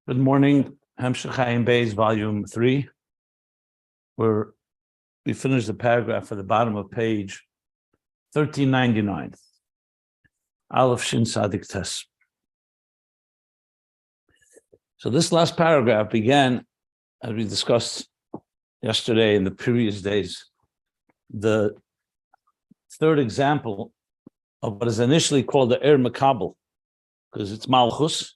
Good morning, Ayin Beis, Volume 3, where we finished the paragraph at the bottom of page 1399. Aleph Shin Sadik Tes. So this last paragraph began, as we discussed yesterday in the previous days, the third example of what is initially called the Makabel, because it's Malchus,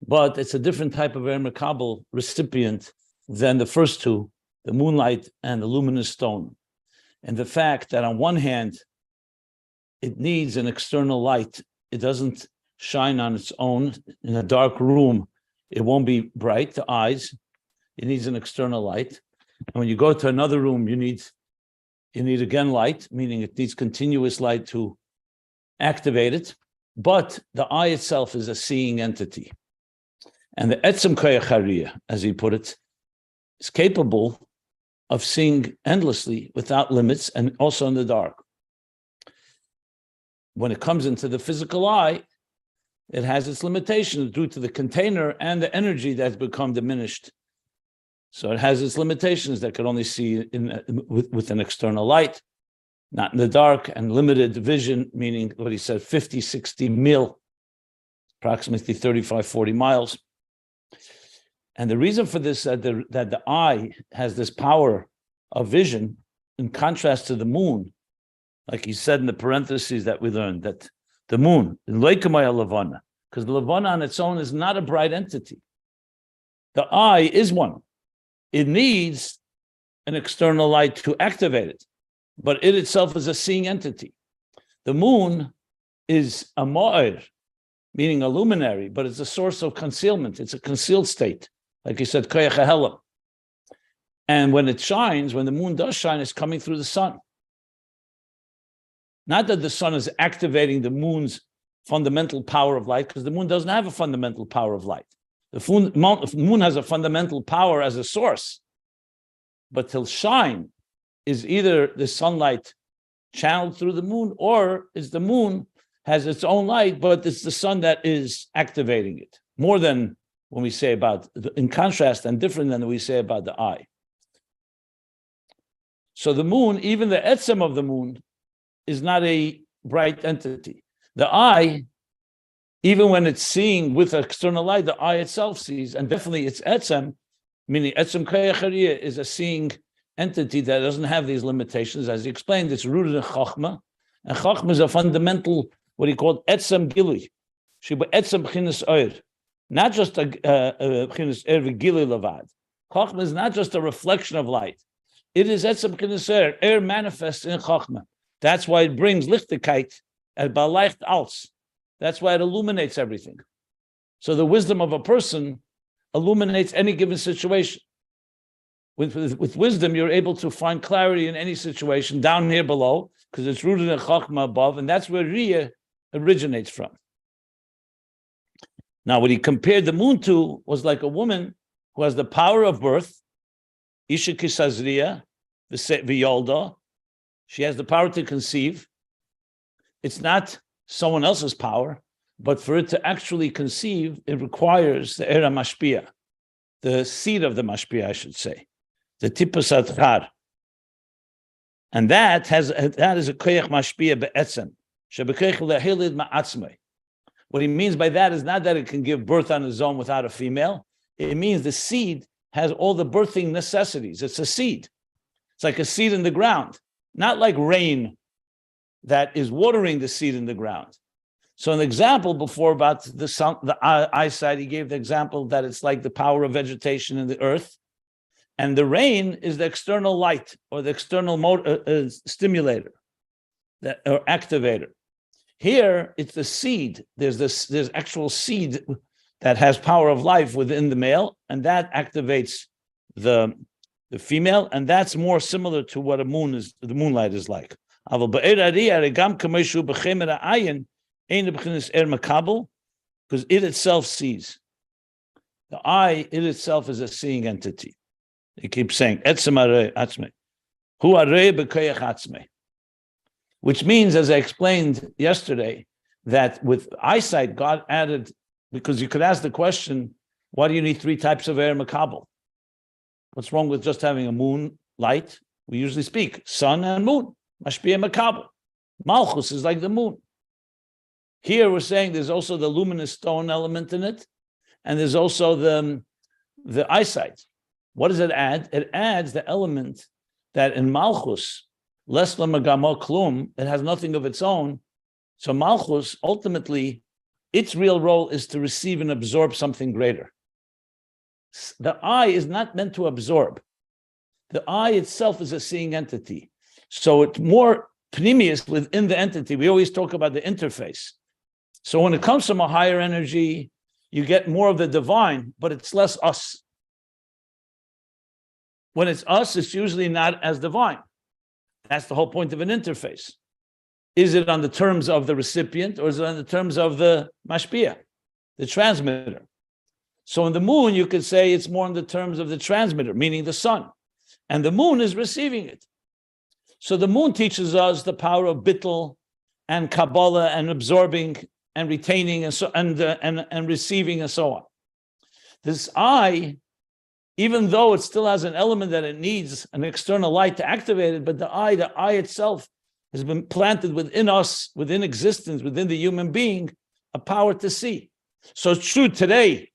but it's a different type of Makabel recipient than the first two, the moonlight and the luminous stone. And the fact that on one hand, it needs an external light. It doesn't shine on its own. In a dark room, it won't be bright to eyes. It needs an external light. And when you go to another room, you need again light, meaning it needs continuous light to activate it. But the eye itself is a seeing entity. And the etzem koyach hariyah, as he put it, is capable of seeing endlessly without limits and also in the dark. When it comes into the physical eye, it has its limitations due to the container and the energy that's become diminished. So it has its limitations that could only see with an external light, not in the dark, and limited vision, meaning what he said, 50, 60 mil, approximately 35, 40 miles. And the reason for this is that the eye has this power of vision in contrast to the moon, like he said in the parentheses that we learned, that the moon, because the Levana on its own is not a bright entity. The eye is one. It needs an external light to activate it, but it itself is a seeing entity. The moon is a ma'ir, meaning a luminary, but it's a source of concealment. It's a concealed state. Like he said, koyach hahelam. And when it shines, when the moon does shine, it's coming through the sun. Not that the sun is activating the moon's fundamental power of light, because the moon doesn't have a fundamental power of light. The moon has a fundamental power as a source, but till shine is either the sunlight channeled through the moon, or is the moon has its own light, but it's the sun that is activating it. More than when we say about, in contrast and different than we say about the eye. So the moon, even the etzem of the moon, is not a bright entity. The eye, even when it's seeing with external light, the eye itself sees, and definitely it's etzem, meaning etzem koyach hariyah is a seeing entity that doesn't have these limitations. As he explained, it's rooted in chachma, and chachma is a fundamental, what he called etzem gilui, shiba etzem b'chinas oir, not just a b'chinas oir v'gilui levad. Chachma is not just a reflection of light. It is etzem b'chinas oir. Oir manifests in chachma. That's why it brings lichtigkeit and baleicht als. That's why it illuminates everything. So the wisdom of a person illuminates any given situation. With wisdom, you're able to find clarity in any situation down here below, because it's rooted in chachma above, and that's where riyah originates from. Now, what he compared the moon to was like a woman who has the power of birth, isha kisazriya, v'yolda. She has the power to conceive. It's not someone else's power, but for it to actually conceive, it requires the era mashpia, the seed of the mashpia, I should say, the tipus adchar. And that is a koyach mashpia be'etzem, shebekoyach lehilid ma'atzmei. What he means by that is not that it can give birth on its own without a female. It means the seed has all the birthing necessities. It's a seed. It's like a seed in the ground, not like rain that is watering the seed in the ground. So an example before about the sun, the eyesight, he gave the example that it's like the power of vegetation in the earth, and the rain is the external light or the external stimulator, or activator. Here, it's the seed. There's actual seed that has power of life within the male, and that activates the female, and that's more similar to what the moonlight is like. Because it itself sees. The eye, it itself is a seeing entity. He keeps saying, which means, as I explained yesterday, that with eyesight, God added Because you could ask the question, why do you need three types of air makabel? What's wrong with just having a moon light? We usually speak sun and moon. Mashpia makabel. Malchus is like the moon. Here we're saying there's also the luminous stone element in it, and there's also the eyesight. What does it add? It adds the element that in Malchus, less lemagamo klum, it has nothing of its own. So Malchus, ultimately, its real role is to receive and absorb something greater. The eye is not meant to absorb. The eye itself is a seeing entity. So it's more pneumius within the entity. We always talk about the interface. So when it comes from a higher energy, you get more of the divine, but it's less us. When it's us, it's usually not as divine. That's the whole point of an interface. Is it on the terms of the recipient, or is it on the terms of the mashpia, the transmitter? So in the moon, you could say it's more on the terms of the transmitter, meaning the sun. And the moon is receiving it. So the moon teaches us the power of bittul and Kabbalah and absorbing and retaining and receiving and so on. This eye, even though it still has an element that it needs an external light to activate it, but the eye itself has been planted within us, within existence, within the human being, a power to see. So it's true today,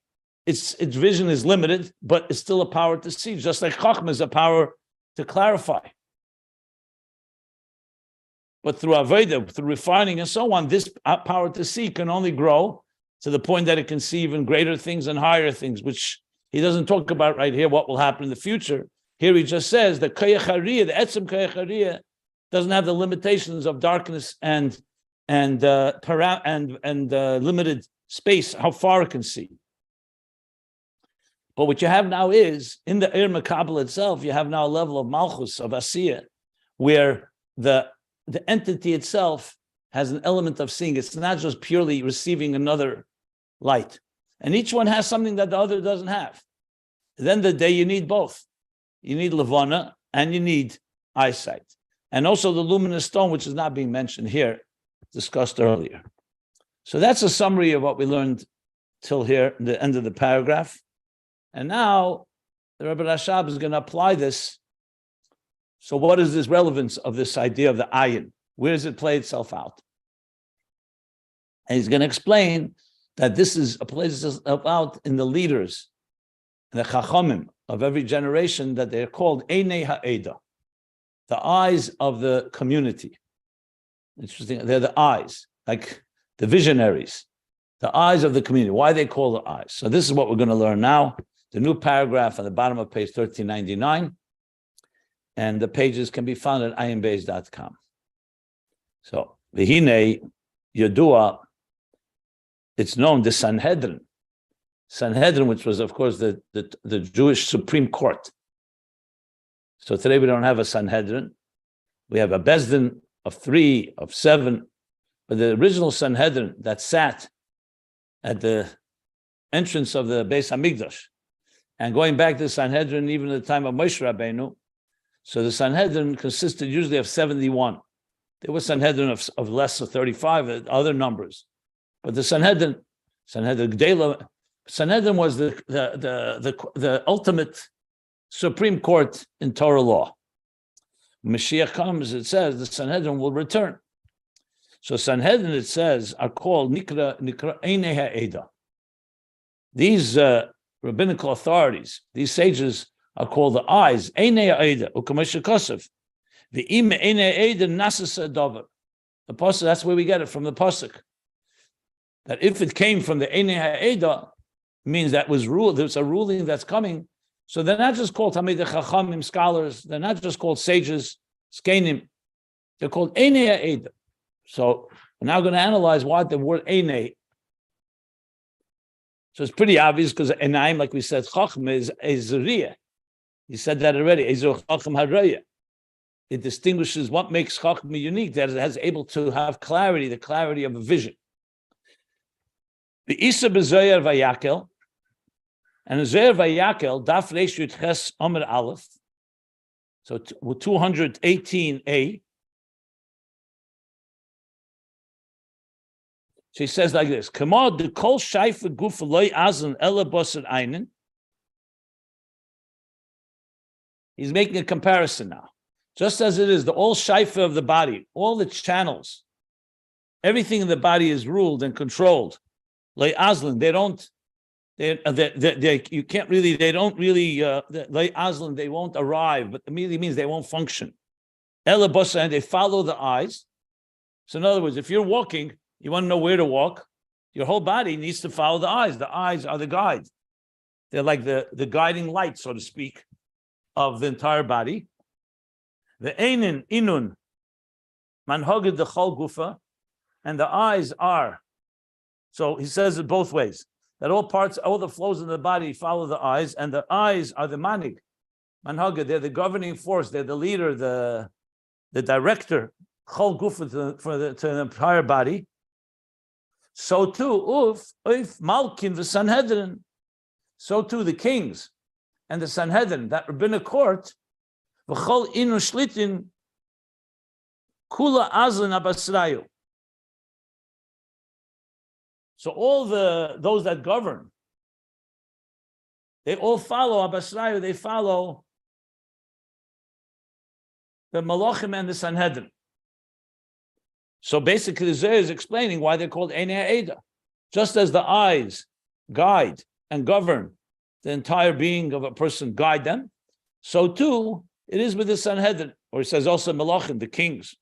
its vision is limited, but it's still a power to see, just like Chachma is a power to clarify. But through Avodah, through refining and so on, this power to see can only grow to the point that it can see even greater things and higher things, which he doesn't talk about right here, what will happen in the future. Here he just says the Koyach Hariyah, the Etzem Koyach Hariyah, doesn't have the limitations of darkness and limited space, how far it can see. But what you have now is, in the Ir Makabel itself, you have now a level of Malchus, of Asiyah, where the entity itself has an element of seeing. It's not just purely receiving another light. And each one has something that the other doesn't have. At the end of the day, you need both. You need Levana and you need eyesight. And also the luminous stone, which is not being mentioned here, discussed earlier. So that's a summary of what we learned till here, the end of the paragraph. And now the Rebbe Rashab is going to apply this. So what is this relevance of this idea of the ayin? Where does it play itself out? And he's going to explain that this plays itself out in the leaders, the chachamim of every generation, that they're called Einei Ha'eda, the eyes of the community. Interesting, they're the eyes, like the visionaries, the eyes of the community. Why they call the eyes? So this is what we're going to learn now. The new paragraph on the bottom of page 1399. And the pages can be found at ayinbeis.com. So, Vihine Yodua, it's known, the Sanhedrin, which was, of course, the Jewish Supreme Court. So today we don't have a Sanhedrin. We have a Bezdin of 3, of 7. But the original Sanhedrin that sat at the entrance of the Beis HaMikdash, and going back to the Sanhedrin even at the time of Moshe Rabbeinu, so the Sanhedrin consisted usually of 71. There was Sanhedrin of less than 35, other numbers. But the Sanhedrin Gdela, Sanhedrin was the ultimate Supreme Court in Torah law. When Mashiach comes, it says the Sanhedrin will return. So Sanhedrin, it says, are called Nikra Einei Ha'eda. These rabbinical authorities, these sages, are called the eyes. Einei Ha'eda, u'kamesh Conceive. The Einei Ha'eda nasasa davar. The pasuk, that's where we get it from, the pasuk. That if it came from the Einei Ha'eda, means that was ruled. There's a ruling that's coming. So they're not just called Talmidei Chachamim, scholars. They're not just called sages, skenim. They're called Einei Ha'eda. So we're now going to analyze what the word Einei. So it's pretty obvious because Einaim, like we said, Chacham is Riyah. He said that already. It distinguishes what makes Chachma unique, that it has able to have clarity, the clarity of a vision. The Isa b'Zoyer Vayakel, and Zoyer Vayakel, Daf Reish Yud Ches Omer Aleph, so 218a, So he says like this: Kamad the kol shayfa guf loy azan ela bosed einen. He's making a comparison now. Just as it is, the all shayfa of the body, all the channels, everything in the body is ruled and controlled. Loy azlan, you can't really, they don't really, loy azlan, they won't arrive, but immediately means they won't function. Ela bosed, and they follow the eyes. So in other words, if you're walking, you want to know where to walk, your whole body needs to follow the eyes. The eyes are the guide. They're like the guiding light, so to speak, of the entire body. The einin inun manhaged the chol gufa, and the eyes are. So he says it both ways, that all the flows in the body follow the eyes, and the eyes are the manig, manhaged. They're the governing force. They're the leader, the director, chol gufa to the entire body. So too, if Malkin the Sanhedrin, so too the kings and the Sanhedrin, that rabbinic court, v'chol inu shlitin kula azlan abasrayu. So all those that govern, they all follow abasrayu. They follow the Malachim and the Sanhedrin. So basically, the Zohar is explaining why they're called Einei Eda. Just as the eyes guide and govern the entire being of a person, guide them, so too it is with the Sanhedrin, or it says also Malachim, the kings.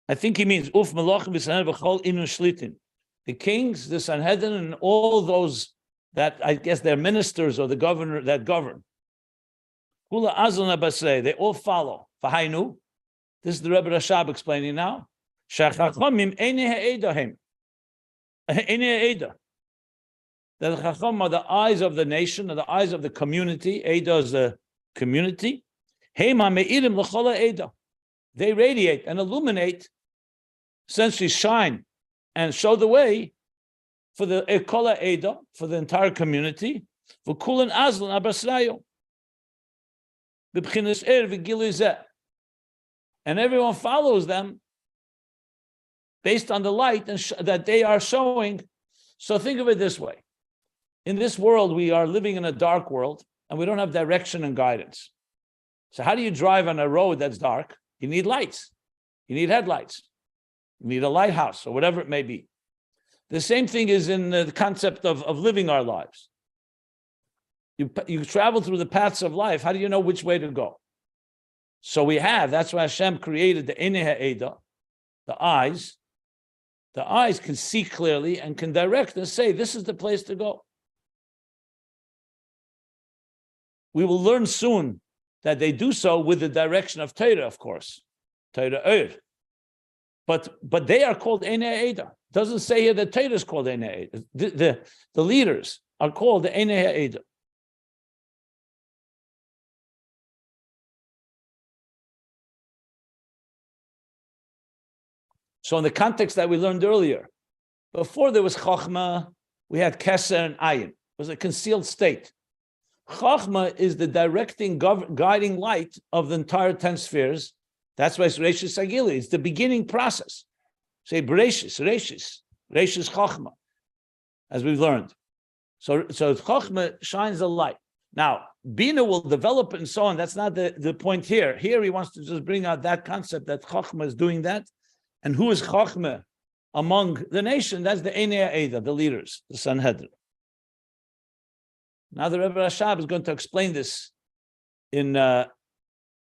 I think he means Uf Malachim v'Sanhedrin v'chol inu shlitin. The kings, the Sanhedrin, and all those that I guess they're ministers or the governor that govern. They all follow. This is the Rebbe Rashab explaining now. The Chacham are the eyes of the nation, or the eyes of the community. Eda is the community. They radiate and illuminate, essentially shine and show the way for the Ekola Eda, for the entire community. For Kulan Azlan Abasrayo. And everyone follows them based on the light that they are showing. So think of it this way. In this world, we are living in a dark world, and we don't have direction and guidance. So how do you drive on a road that's dark? You need lights. You need headlights. You need a lighthouse, or whatever it may be. The same thing is in the concept of living our lives. You travel through the paths of life. How do you know which way to go? So that's why Hashem created the Einei Ha'eda, the eyes. The eyes can see clearly and can direct and say, this is the place to go. We will learn soon that they do so with the direction of Torah, of course. Torah. But they are called Einei Ha'eda. It doesn't say here that Torah is called Einei Ha'eda. The leaders are called the Einei Ha'eda. So in the context that we learned earlier, before there was Chochmah, we had Keser and Ayin. It was a concealed state. Chochmah is the directing, guiding light of the entire 10 spheres. That's why it's Reishis Agili. It's the beginning process. Say Bereshis, Reishis Chochmah, as we've learned. So Chochmah shines a light. Now, Bina will develop it and so on. That's not the point here. Here he wants to just bring out that concept that Chochmah is doing that. And who is Chochmah among the nation? That's the Einei Ha'eda, the leaders, the Sanhedrin. Now the Rebbe Rashab is going to explain this in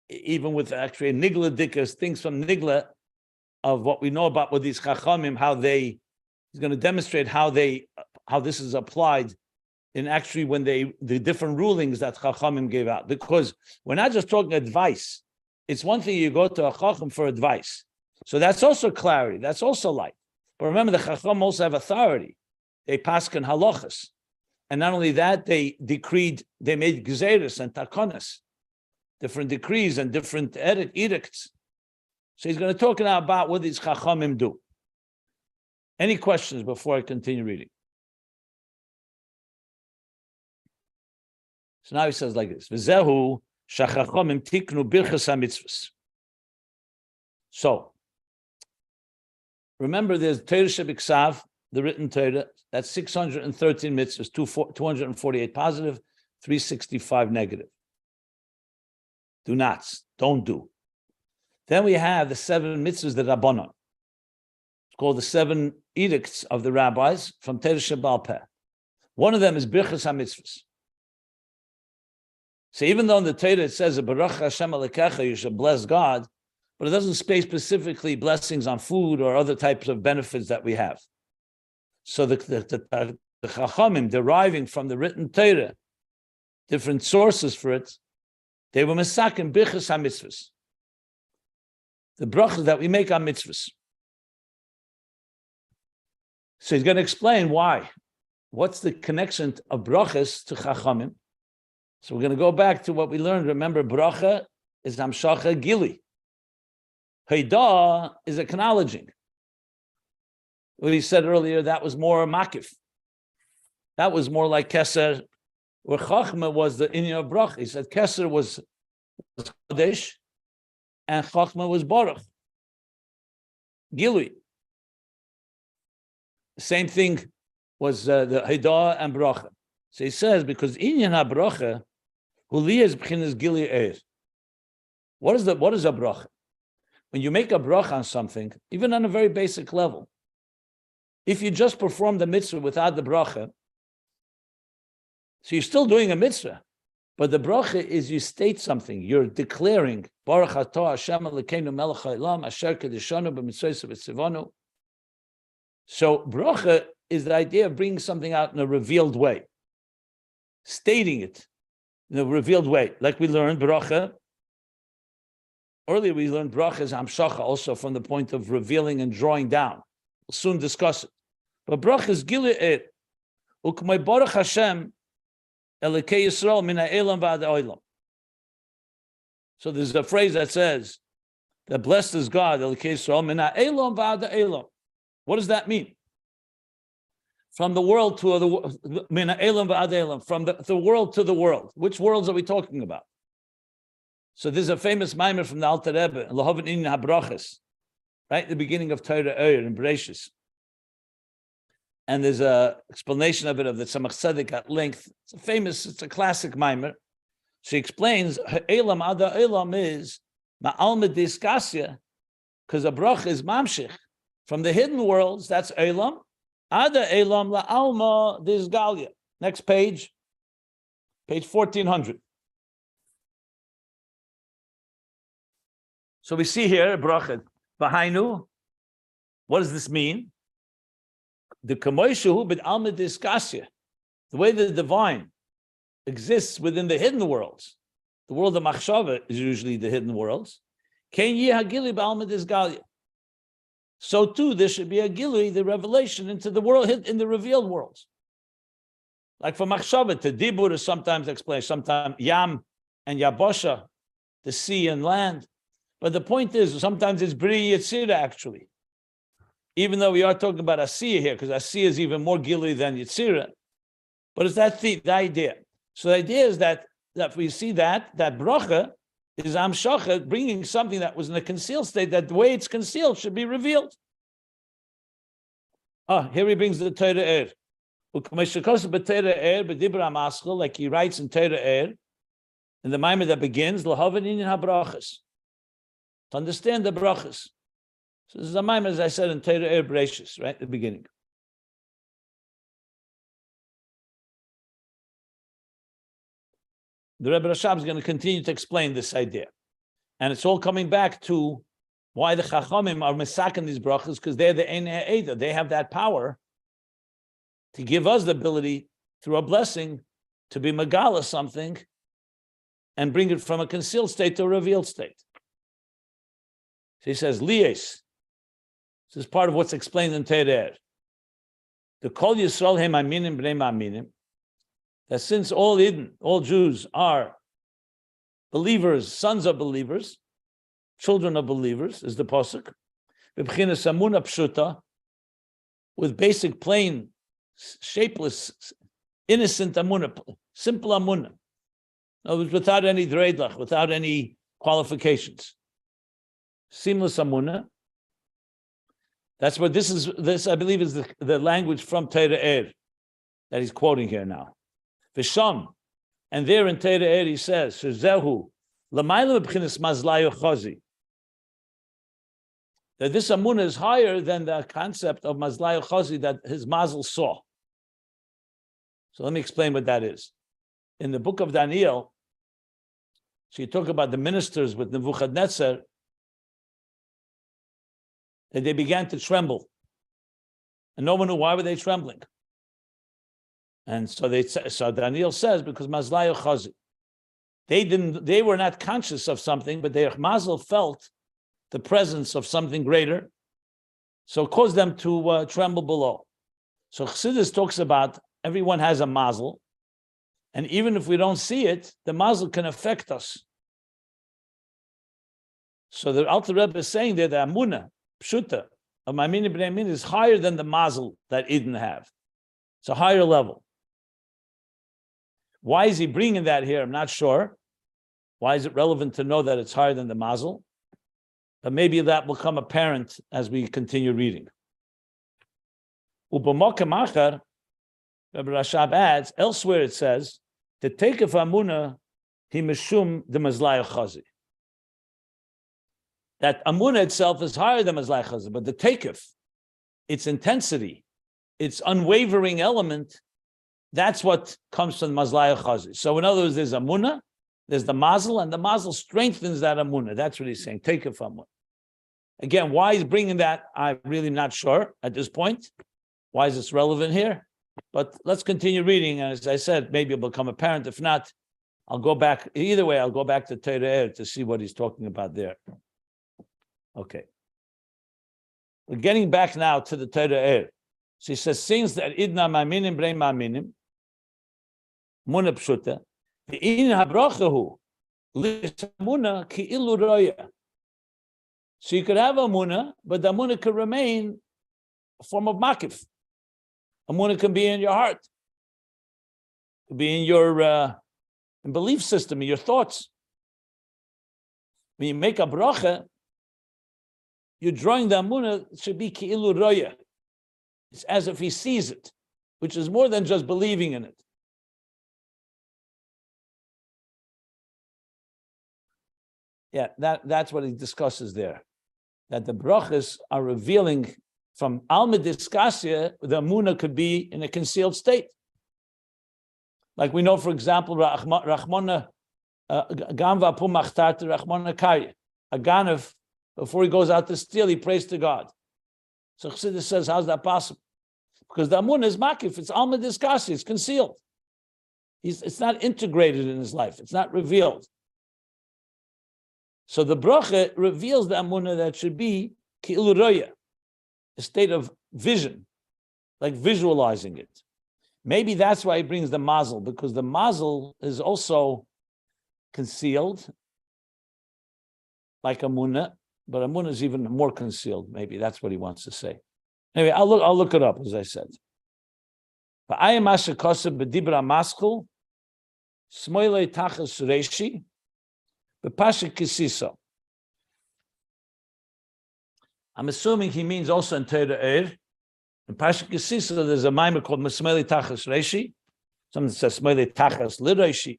even with actually Nigla Dikkas, things from Nigla of what we know about with these Chachamim, he's going to demonstrate how this is applied in actually when the different rulings that Chachamim gave out. Because we're not just talking advice. It's one thing you go to a Chacham for advice. So that's also clarity. That's also light. But remember, the Chacham also have authority. They paskin halachas. And not only that, they made gezeres and takonas, different decrees and different edicts. So he's going to talk now about what these Chachamim do. Any questions before I continue reading? So now he says like this. V'zehu shachachamim tiknu birchas hamitzvos. So remember there's Torah Shebiksav, the written Torah, that's 613 mitzvahs, 248 positive, 365 negative. Do nots, don't do. Then we have the 7 mitzvahs that Rabbanon. It's called the 7 edicts of the rabbis from Torah Shebal Peh. One of them is Birchas HaMitzvahs. So even though in the Torah it says, Baruch Hashem Elokecha, you should bless God, but it doesn't say specifically blessings on food or other types of benefits that we have. So the Chachamim, deriving from the written Torah, different sources for it, they were mesakim Birchas HaMitzvahs. The brachas that we make on mitzvahs. So he's going to explain why. What's the connection of brachas to Chachamim? So we're going to go back to what we learned. Remember, bracha is hamshacha gili. Haidah is acknowledging. What he said earlier, that was more makif. That was more like keser, where chachma was the inyan of bracha. He said keser was kodesh, and chachma was baruch. Gilui. Same thing was the haidah and bracha. So he says, because inyan ha-bracha, huliyah b'chinas gili eir. What is a bracha? When you make a bracha on something, even on a very basic level, if you just perform the mitzvah without the bracha, so you're still doing a mitzvah, but the bracha is you state something. You're declaring, Baruch atah Hashem Elokeinu melech haolam asher kedeshanu b'mitzvos v'tzivanu. So bracha is the idea of bringing something out in a revealed way, stating it in a revealed way. Like we learned bracha. Earlier we learned bracha is hamshacha also from the point of revealing and drawing down. We'll soon discuss it. But bracha is gilui ukmei Baruch Hashem Elokei Yisrael min ha'elam v'ad ha'olam. So there's a phrase that says that blessed is God Elokei Yisrael min ha'elam v'ad ha'olam. What does that mean? From the world to the min ha'elam v'ad ha'olam, from the world to the world. Which worlds are we talking about? So there's a famous mimer from the Alter Rebbe, Lahavin in Habrachas, right at the beginning of Torah Oyer in Bereshis. And there's a explanation of it of the Tzemach Tzedek at length. It's a classic mimer. She explains, Elam Ada Elam is Ma'alma Diskasya, because a bracha is mamshich. From the hidden worlds, that's Elam. Ada Elam La'alma Disgalia. Next page 1400. So we see here, bracha, Bahainu. What does this mean? The kamoishu bid alma diskasya, the way the divine exists within the hidden worlds. The world of machshava is usually the hidden worlds. Ken ye hagili b'alma disgalia. So too, there should be a gili, the revelation into the world, in the revealed worlds. Like for machshava, to dibur is sometimes explained, sometimes yam and yabosha, the sea and land. But the point is, sometimes it's bri yitzira actually. Even though we are talking about Asiya here, because Asiya is even more gili than Yitzira. But it's that the idea. So the idea is that we see that bracha is amshacha, bringing something that was in a concealed state, that the way it's concealed should be revealed. Here he brings the Torah Er. Like he writes in Torah Er, in the Maimer that begins, L'havan inyan ha-brachas. To understand the brachas. So this is a mime, as I said, in Torah Er Bereshis, right at the beginning. The Rebbe Rashab is going to continue to explain this idea. And it's all coming back to why the Chachamim are mesakin these brachas, because they're the Ein Ha'eda. They have that power to give us the ability, through a blessing, to be megala something and bring it from a concealed state to a revealed state. So he says, Lies. This is part of what's explained in Torah. The Kol Yisrael Hem Aminim Bnei Ma'aminim, that since all Eden, all Jews are believers, sons of believers, children of believers, is the pasuk. B'bchinas Amuna Pshuta, with basic, plain, shapeless, innocent Amuna, simple Amuna. In other words, without any dreidlach, without any qualifications. Seamless Amuna. That's what this is. This, I believe, is the language from Tataah that he's quoting here now. V'sham, and there in Tataah he says, "Shezehu l'mayla b'chinas mazlayu chazi." That this amunah is higher than the concept of mazlayu chazi that his mazel saw. So let me explain what that is. In the book of Daniel, so you talk about the ministers with Nebuchadnezzar, that they began to tremble. And no one knew why were they trembling. And so Daniel says, because mazlayu chazi. They were not conscious of something, but their mazel felt the presence of something greater. So it caused them to tremble below. So Chassidus talks about everyone has a mazel. And even if we don't see it, the mazel can affect us. So the Alter Rebbe is saying that the amunah, pshuta, of Ma'amini B'nai Min is higher than the mazel that Eden have. It's a higher level. Why is he bringing that here? I'm not sure. Why is it relevant to know that it's higher than the mazel? But maybe that will become apparent as we continue reading. U'b'mokem achar, Rabbi Rashab adds, elsewhere it says, the take of amunah, he mishum the mazlayu chazi. That amunah itself is higher than mazlayu chazi, but the takeoff, its intensity, its unwavering element, that's what comes from mazlayu chazi. So in other words, there's amunah, there's the mazel, and the mazel strengthens that amunah. That's what he's saying, takeoff amunah. Again, why he's bringing that, I'm really not sure at this point. Why is this relevant here? But let's continue reading. And as I said, maybe it'll become apparent. If not, I'll go back. Either way, I'll go back to Tataah to see what he's talking about there. Okay. We're getting back now to the Tataah. So he says, since that idna ma'aminim b'nei ma'aminim, muna pshuta, v'in habrachahu, l'samuna ki'ilu roya. So you could have a muna, but the muna could remain a form of makif. Amunah can be in your heart. It could be in your belief system, in your thoughts. When you make a bracha, you're drawing the amunah, it should be ki'ilu roya. It's as if he sees it, which is more than just believing in it. Yeah, that's what he discusses there. That the brachas are revealing from Alma Diskasya, the Amunah could be in a concealed state. Like we know, for example, Rachmana Gamva Pumachtat Rachmana Karya. A Ganav, before he goes out to steal, he prays to God. So Chassidus says, how's that possible? Because the Amunah is makif, it's Alma Diskasya, it's concealed. It's not integrated in his life, it's not revealed. So the bracha reveals the Amunah that should be Ki'ilu Roya, a state of vision, like visualizing it. Maybe that's why he brings the mazel, because the mazel is also concealed, like amunah, but amunah is even more concealed. Maybe that's what he wants to say. Anyway, I'll look it up, as I said. But I am ashakosab b'dibra maskul, smoilei tachas reishi, b'pashik kisiso. I'm assuming he means also in Tataah. In Pashik Yisisa, there's a mimer called Mesmeli Tachas Reishi. Something says Smeli Tachas Lireishi.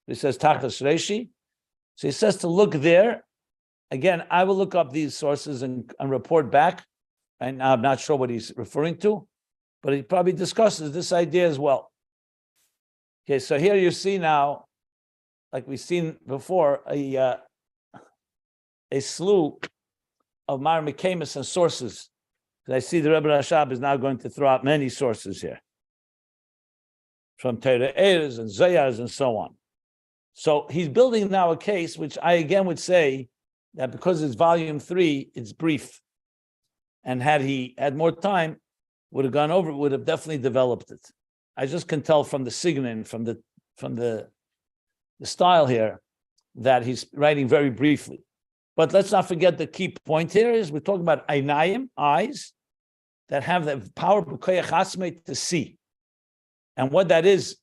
He says Tachas Reishi. So he says to look there. Again, I will look up these sources and report back. And now I'm not sure what he's referring to, but he probably discusses this idea as well. Okay, so here you see now, like we've seen before, a slew of Mar Mekamis and sources. I see the Rebbe Rashab is now going to throw out many sources here, from Tataahs and Zayars and so on. So he's building now a case, which I again would say that because it's volume 3, it's brief. And had he had more time, would have gone over it, would have definitely developed it. I just can tell from the signin, from the style here, that he's writing very briefly. But let's not forget the key point here is we're talking about einayim, eyes, that have the power to see. And what that is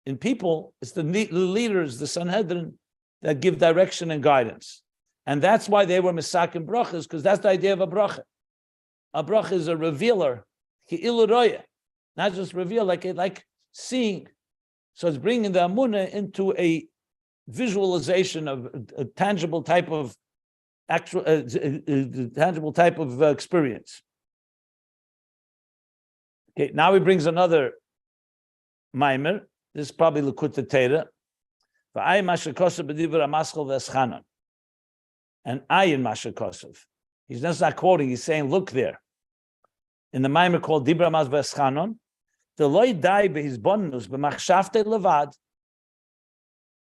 in people, it's the leaders, the Sanhedrin, that give direction and guidance. And that's why they were misakim brachas, because that's the idea of a bracha. A bracha is a revealer, ki'ilu roya, not just reveal, like seeing. So it's bringing the amunah into a visualization of a tangible type of experience. Okay, now he brings another maimer. This is probably Likutei Torah. And Ayin Mashakosov. He's just not quoting, he's saying, look there. In the maimer called Dibra Mas Veschanon, the loy dai behis bonus b'machshavte levad.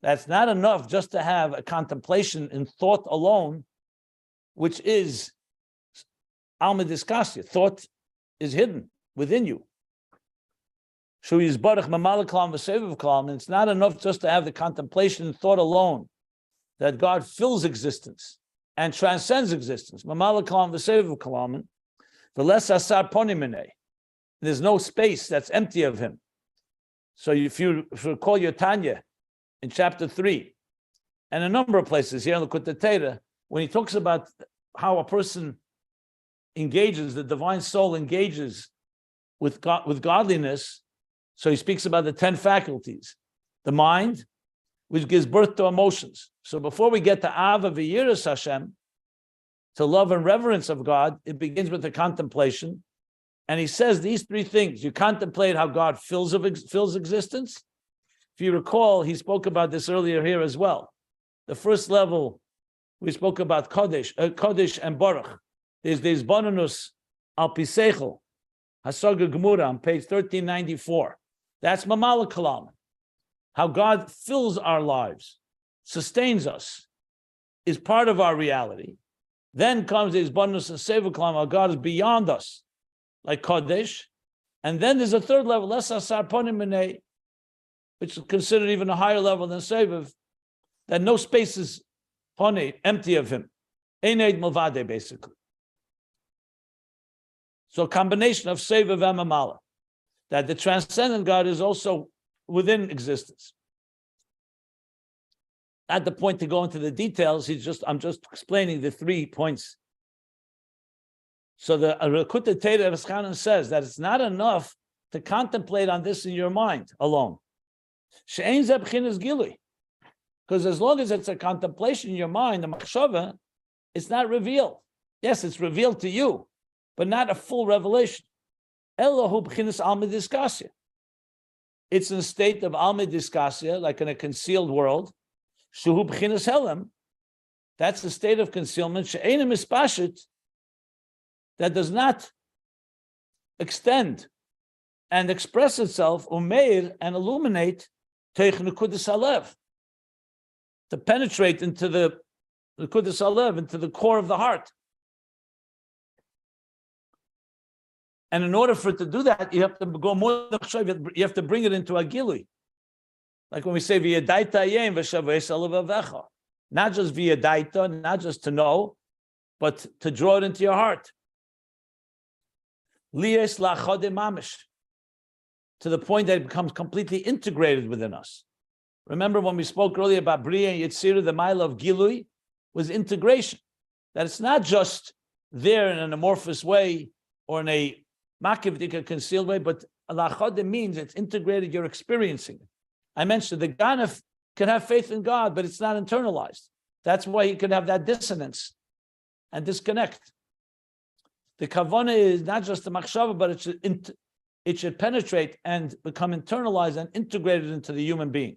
That's not enough just to have a contemplation in thought alone, which is alma diskasya. Thought is hidden within you. And it's not enough just to have the contemplation and thought alone, that God fills existence and transcends existence. There's no space that's empty of him. So if you recall your Tanya in chapter 3, and a number of places here in Likutei Torah, when he talks about how a person engages, the divine soul engages with God, with godliness, so he speaks about the 10 faculties. The mind, which gives birth to emotions. So before we get to Ava v'yiras Hashem, to love and reverence of God, it begins with the contemplation. And he says these three things. You contemplate how God fills existence. If you recall, he spoke about this earlier here as well. The first level, we spoke about Kodesh and Baruch. There's Bonanus al Pisechel, Hasaga Gemura on page 1394. That's Mamala Kalam. How God fills our lives, sustains us, is part of our reality. Then comes the Bonanus and Seva Kalam, how God is beyond us, like Kodesh. And then there's a third level, Less Asar Ponim Minei, which is considered even a higher level than Seviv, that no space is empty of him. Eineid Malvade, basically. So a combination of Seviv and Mamala, that the transcendent God is also within existence. At the point to go into the details, I'm just explaining the 3 points. So the Likutei Torah Veschanan says that it's not enough to contemplate on this in your mind alone. She'ein zeh b'chinas gilui. Because as long as it's a contemplation in your mind, the machshava, it's not revealed. Yes, it's revealed to you, but not a full revelation. Elahu b'chinas alma diskasya. It's in a state of alma diskasya, like in a concealed world. Shuhu b'chinas helem. That's the state of concealment. She'ein mispashit, that does not extend and express itself, umeir, and illuminate teich nekudas halev, to penetrate into the nekudas halev, into the core of the heart. And in order for it to do that, you have to go more. You have to bring it into a gilui, like when we say v'yadaita ayim v'shavei alavecha, not just v'yadaita, not just to know, but to draw it into your heart. Lies lachode mamish, to the point that it becomes completely integrated within us. Remember when we spoke earlier about Bria and Yetzirah, the mile of Gilui was integration. That it's not just there in an amorphous way or in a makivdika concealed way, but lachode means it's integrated, you're experiencing it. I mentioned the Ganef can have faith in God, but it's not internalized. That's why he can have that dissonance and disconnect. The kavana is not just the machshava, but it should penetrate and become internalized and integrated into the human being.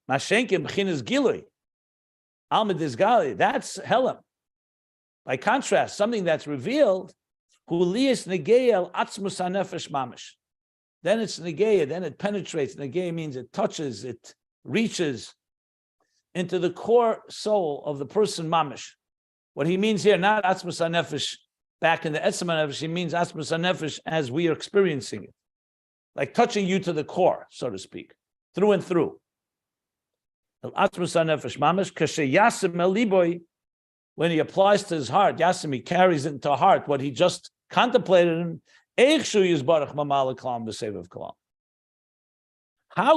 Mashenkim b'chinas gilui, alma disgali, that's helam. By contrast, something that's revealed, hu liyas negeya atzmus hanefesh mamish. Then it's negeya, then it penetrates. Negeya means it touches, it reaches into the core soul of the person mamish. What he means here, not atzmus hanefesh back in the etzem hanefesh, he means atzmus hanefesh as we are experiencing it, like touching you to the core, so to speak, through and through. Atzmus hanefesh mamish kashe yasim el liboy, when he applies to his heart, yasim, he carries it into heart what he just contemplated in. How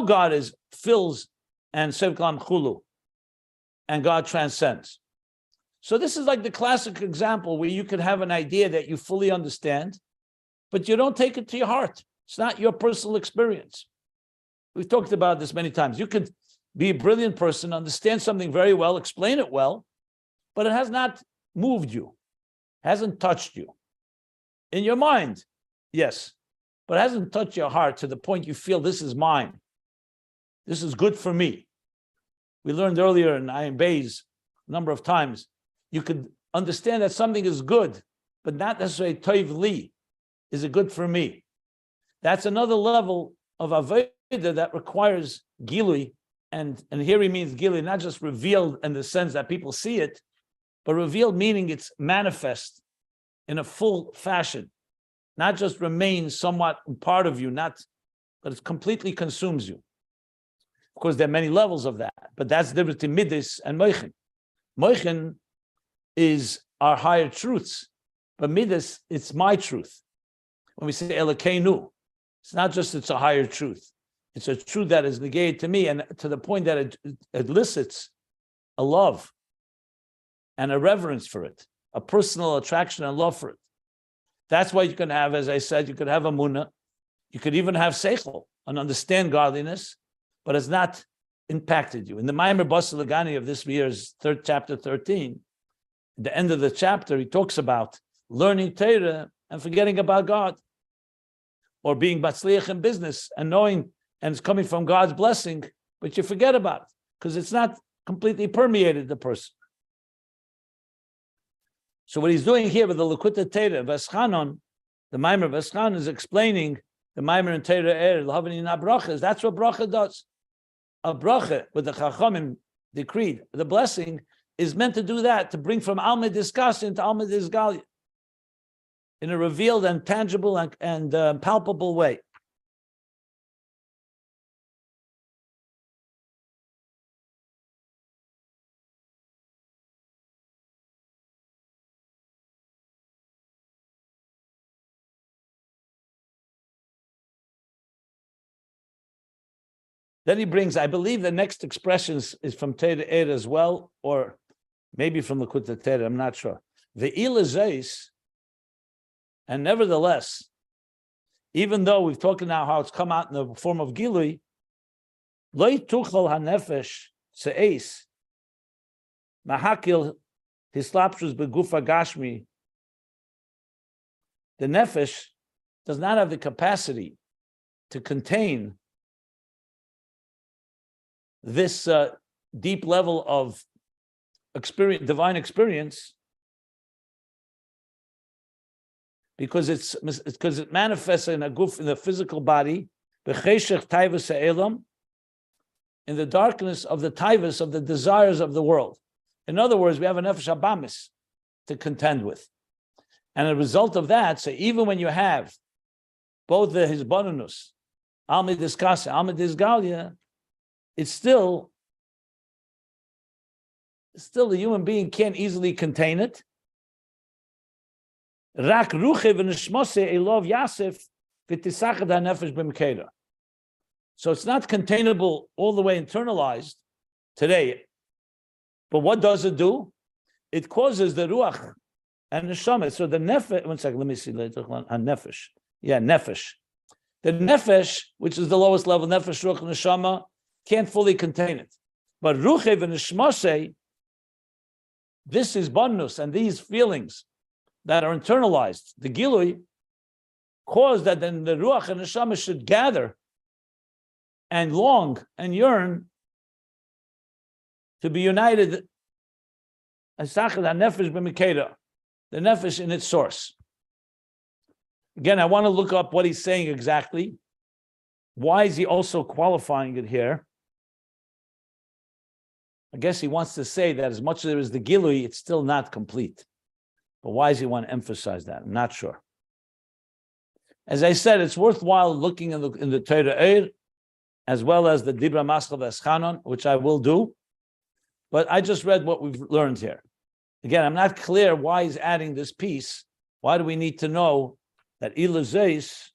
God fills and sev kalam chulu, and God transcends. So this is like the classic example where you could have an idea that you fully understand, but you don't take it to your heart. It's not your personal experience. We've talked about this many times. You could be a brilliant person, understand something very well, explain it well, but it has not moved you, hasn't touched you. In your mind, yes, but it hasn't touched your heart to the point you feel this is mine. This is good for me. We learned earlier in Ayin Beis a number of times, you could understand that something is good, but not necessarily toiv li. Is it good for me? That's another level of avodah that requires gilui, and here he means gilui, not just revealed in the sense that people see it, but revealed meaning it's manifest in a full fashion, not just remains somewhat part of you, but it completely consumes you. Of course, there are many levels of that, but that's the difference between midis and moichin. Moichin is our higher truths, but midis, it's my truth. When we say Elokeinu, it's not just it's a higher truth. It's a truth that is negated to me, and to the point that it elicits a love and a reverence for it, a personal attraction and love for it. That's why you can have, as I said, you could have a munah, you could even have seichel and understand godliness, but it's not impacted you. In the Maimer Basel Lagani of this year's chapter 13, at the end of the chapter, he talks about learning Torah and forgetting about God, or being batzliach in business and knowing, and it's coming from God's blessing, but you forget about it because it's not completely permeated the person. So what he's doing here with the Likutei Torah, Veschanon, the Maimer Veschanon is explaining the Maimer in Torah L'havani na brachas. That's what bracha does. A bracha, with the Chachamim decreed, the blessing is meant to do that, to bring from Alma Diskas into Alma Disgalia in a revealed and tangible and palpable way. Then he brings, I believe the next expression is from Tataah as well, or maybe from the Likutei Torah, I'm not sure. The Ilaah, and nevertheless, even though we've talked now how it's come out in the form of Gilui, Loi tuchal hanefesh se'es, mahakil hislapshus begufa gashmi. The nefesh does not have the capacity to contain this deep level of experience, divine experience, because it manifests in a guf, in the physical body, in the darkness of the taivas, of the desires of the world. In other words, we have a nefesh abamis to contend with, and a result of that, so even when you have both the hisbonenus, almi diskasa, almi disgalia, it's still the human being can't easily contain it. Rak ruche v'nishmose elov Yasef v'tisachad hanefesh b'mkeira. So it's not containable all the way internalized today. But what does it do? It causes the ruach and neshama. So the nefesh. One second, let me see. Nefesh. Yeah, nefesh. The nefesh, which is the lowest level, nefesh, ruach, neshama, can't fully contain it. But ruche v'nishmose, this is bonus, and these feelings that are internalized, the gilui, cause that then the ruach and neshama should gather and long and yearn to be united. The nefesh in its source. Again, I want to look up what he's saying exactly. Why is he also qualifying it here? I guess he wants to say that as much as there is the gilui, it's still not complete. But why does he want to emphasize that? I'm not sure. As I said, it's worthwhile looking in the Tataah, as well as the Dibra Maschal Veschanon, which I will do. But I just read what we've learned here. Again, I'm not clear why he's adding this piece. Why do we need to know that Ilaah?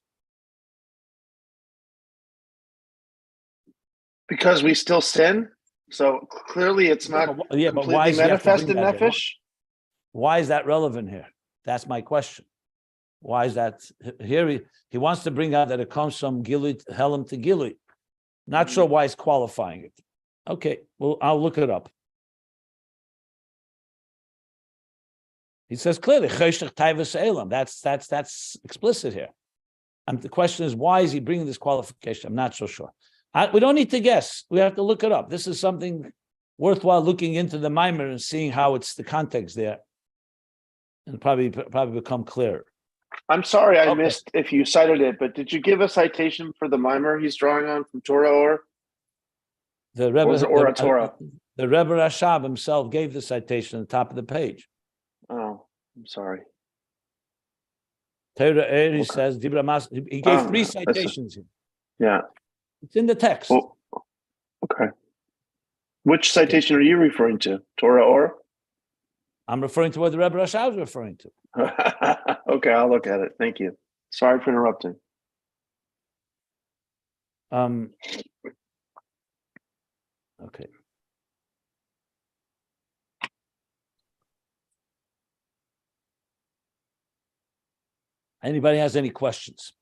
Because we still sin. So clearly it's not but why completely is he have to manifest bring in that nefesh. Why is that relevant here? That's my question. Why is that here? He wants to bring out that it comes from Gilui, Helam to Gilui. Not sure why he's qualifying it. Okay, well, I'll look it up. He says clearly, Cheshach Taivas Elam. That's explicit here. And the question is, why is he bringing this qualification? I'm not so sure. We don't need to guess. We have to look it up. This is something worthwhile looking into the Maimer and seeing how it's the context there, and probably become clearer. I'm sorry I missed if you cited it, but did you give a citation for the mimer he's drawing on from Torah or? The Rebbe, or Torah? The Rebbe Rashab himself gave the citation at the top of the page. Oh, I'm sorry. Torah he says, he gave 3 citations here. Yeah. It's in the text. Oh, okay. Which citation are you referring to? Torah or? I'm referring to what the Rebbe Rashab is referring to. Okay, I'll look at it. Thank you. Sorry for interrupting. Okay. Anybody has any questions?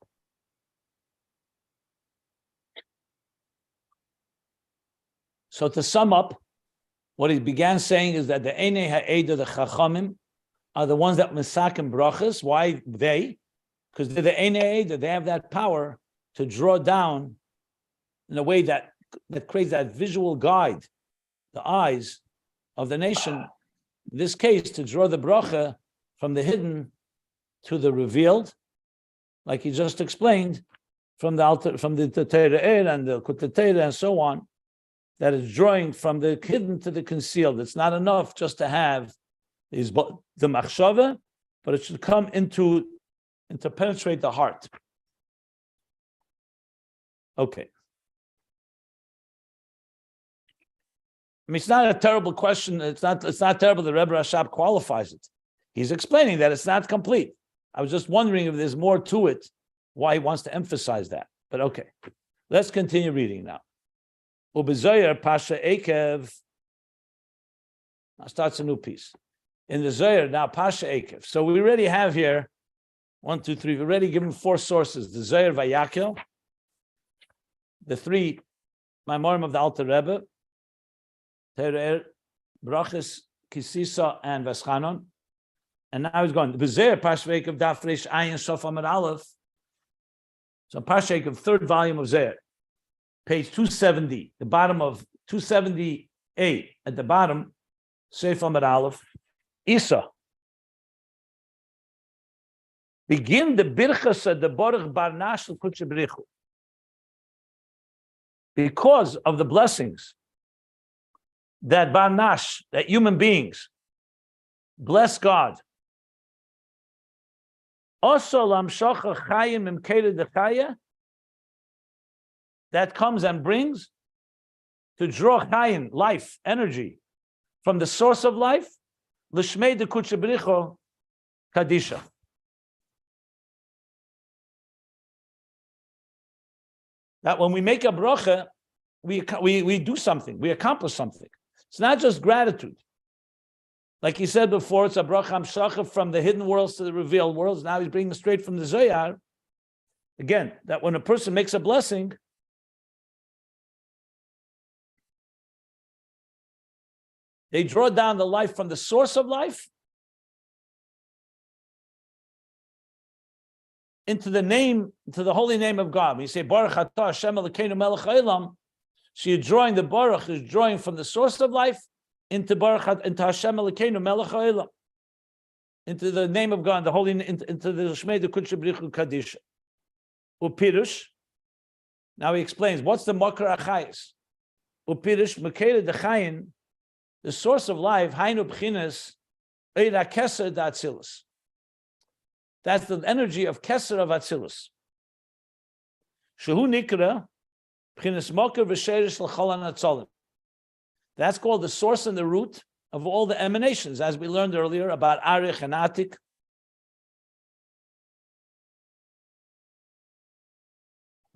So to sum up, what he began saying is that the Einei Ha'eda, the Chachamim, are the ones that Mesakim brachas. Why they? Because they're the Einei Ha'eda. They have that power to draw down in a way that creates that visual guide, the eyes of the nation. In this case, to draw the bracha from the hidden to the revealed, like he just explained, from the Tataah and the Tataah and so on, that is drawing from the hidden to the concealed. It's not enough just to have the machshava, but it should come into penetrate the heart. Okay. I mean, it's not a terrible question. It's not terrible that Rebbe Rashab qualifies it. He's explaining that it's not complete. I was just wondering if there's more to it, why he wants to emphasize that. But okay, let's continue reading now. Ubezoyer Pasha Ekev. Now starts a new piece. In the Zoyer, now Pasha Ekev. So we already have here 1, 2, 3. We've already given 4 sources. The Zoyer Vayakel, the 3 Maimorim of the Alter Rebbe, Terer, Brachis, Kisisa, and Veschanon. And now he's going, Bezer, Pashveik of Dafresh, Ayin, Sof Amar Aleph. So Pashveik of 3rd volume of Zer, page 270, the bottom of 278, at the bottom, Sof Amar Aleph, Isa. Begin the Birchas of the Baruch Bar Nashel Kutshe Berichu. Because of the blessings that Bar Nash, that human beings, bless God. Also, that comes and brings to draw chayin, life, energy, from the source of life, l'shmei de kutshe bericho kadisha. That when we make a bracha, we do something, we accomplish something. It's not just gratitude. Like he said before, it's a bracha hamshacha from the hidden worlds to the revealed worlds. Now he's bringing it straight from the Zohar. Again, that when a person makes a blessing, they draw down the life from the source of life into the holy name of God. When you say Baruch Atah Hashem Elokeinu Melech Haolam, so you're drawing, the Baruch is drawing from the source of life into Baruch, into Hashem Elokeinu Melech Haolam, into the name of God, the holy, into the Shmei de Kutshe B'richu Kadisha. Upirush. Now he explains what's the Makar Achayis. Upirush Mekele de Chayin, the source of life. Hainu B'chinas Eira Keser D'Atzilus. That's the energy of Keser of Atzilus. Shehu Nikra B'chinas Makar V'Sherish L'Chol HaNatzolim. That's called the source and the root of all the emanations, as we learned earlier about Arich and Atik.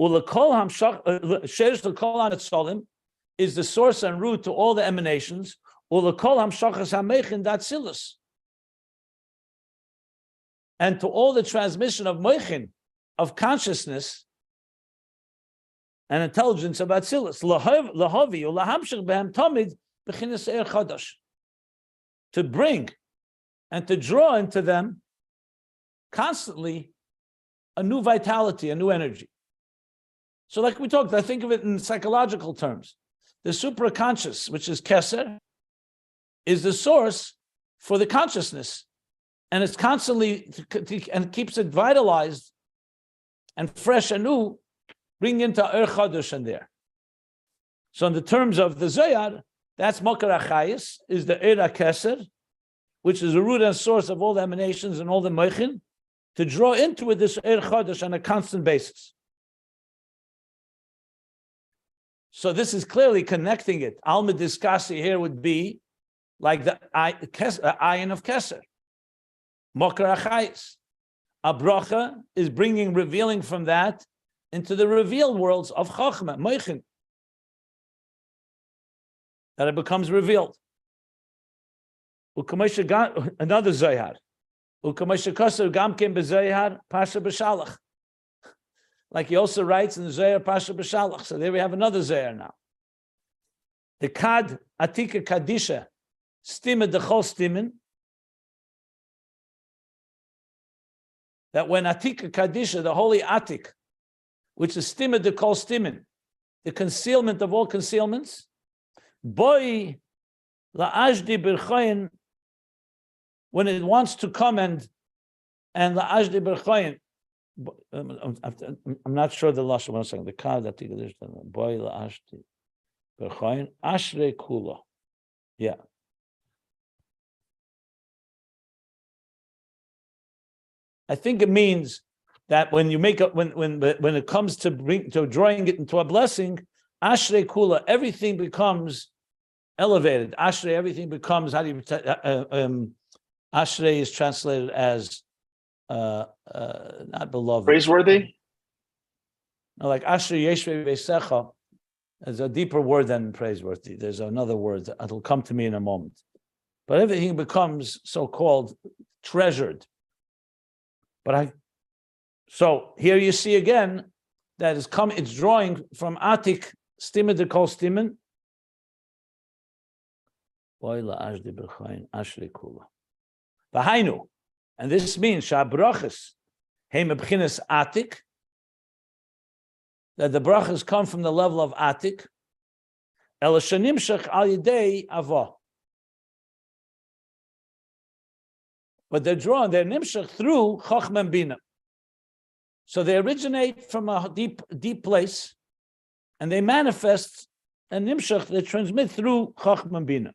Sherish l'kol hanetzolim is the source and root to all the emanations. Ulakol hamshachas hamechin datzilus. and to all the transmission of moichin, of consciousness and intelligence of Atzilus, lahavi ulahamshich behem tamid b'chinas eir chadash, to bring and to draw into them constantly a new vitality, a new energy. So like we talked, I think of it in psychological terms. The supraconscious, which is Keser, is the source for the consciousness. And it's constantly, and keeps it vitalized and fresh and new, bring into Ur Chodesh in there. So in the terms of the Zohar, that's Mokar Achayis, is the Ur Keser, which is the root and source of all the emanations and all the Moichin, to draw into it this Ur Chodesh on a constant basis. So this is clearly connecting it. Alma Diskasi here would be like the Ayin of Keser. Mokar Achayis. A bracha is bringing, revealing from that into the revealed worlds of Chachma, Moichin. That it becomes revealed. Another Zohar. Ukamasha Koser Gamkim Bezohar Pasha B'Shalach. Like he also writes in the Zohar Pasha B'Shalach. So there we have another Zohar now. The Kad Atika Kadisha Stima Dechol Stimin. That when Atika Kadisha, the holy Atik, which is Stima Dechol Stimin, the concealment of all concealments, Boy La'ajdi Birchoyin, when it wants to come and La'ajdi Birchoyin, I'm not sure the last one second. The card that boy la'ashti berchoin ashrei kula. Yeah. I think it means that when you make up when it comes to drawing it into a blessing, ashrei kula, everything becomes elevated. Ashrei, everything becomes, how do you ashrei is translated as not beloved, praiseworthy. No, like Asher Yeshve Veisecha is a deeper word than praiseworthy. There's another word that'll come to me in a moment. But everything becomes so-called treasured. So here you see again that it's drawing from Atik Stimen to Kol Stimen. Boila Ashdi Berchain Ashri Kula. V'hainu. And this means Shabrachas Heim B'chinas Atik, that the brachas come from the level of Atik, El Shanimshach Al Yidei Ava. But they're drawn, they're nimshach through Chochmah and Bina. So they originate from a deep, deep place, and they manifest and nimshach, they transmit through Chochmah and Bina.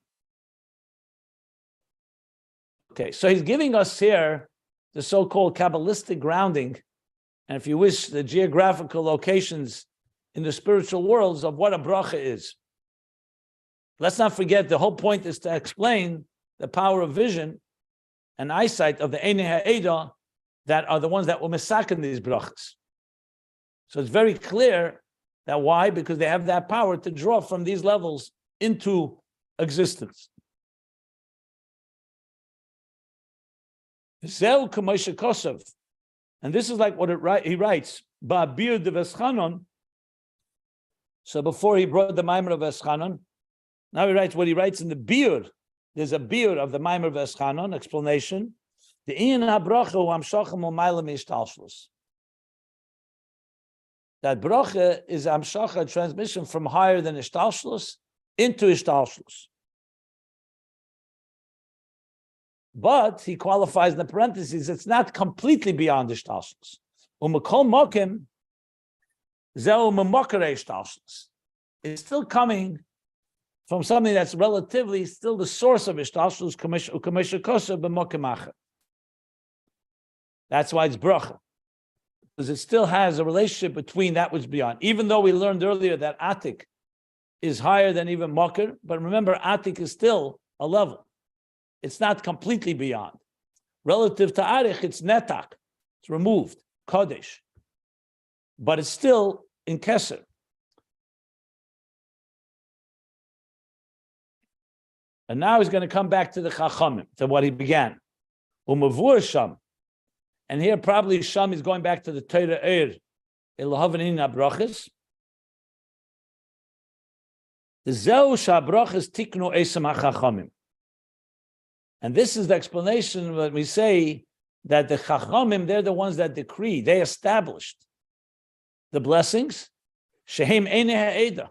Okay, so he's giving us here the so-called Kabbalistic grounding, and if you wish, the geographical locations in the spiritual worlds of what a bracha is. Let's not forget, the whole point is to explain the power of vision and eyesight of the Einei Ha'eda that are the ones that will misaken these brachas. So it's very clear that why? Because they have that power to draw from these levels into existence. And this is like what he writes. Ba'abir de Veschanon. So before he brought the Maimer of Veschanon, now he writes what he writes in the Bir. There's a Bir of the Maimer of Veschanon explanation. The Ian HaBracha hu Amshachim u'mayla mi'ishtalshlus. That bracha is Amshacha, transmission from higher than Ishtalshlus into Ishtalshlus. But he qualifies in the parentheses, it's not completely beyond Ishtalshlus. U'mekol mokim zeu memokere Ishtalshlus. It's still coming from something that's relatively still the source of Ishtalshlus, u'kamesha kosa b'mokim acher. That's why it's bracha, because it still has a relationship between that which is beyond. Even though we learned earlier that Atik is higher than even Mokir, but remember, Atik is still a level. It's not completely beyond. Relative to Arich, it's Netak. It's removed, Kodesh. But it's still in Keser. And now he's going to come back to the Chachamim, to what he began. Umavur Sham. And here probably Sham is going back to the Torah Ilaah brachas. The Zeu Shabrachas Tiknu Esam HaChachamim. And this is the explanation when we say that the Chachamim, they're the ones that decree, they established the blessings, Shehem Einei Ha'eda,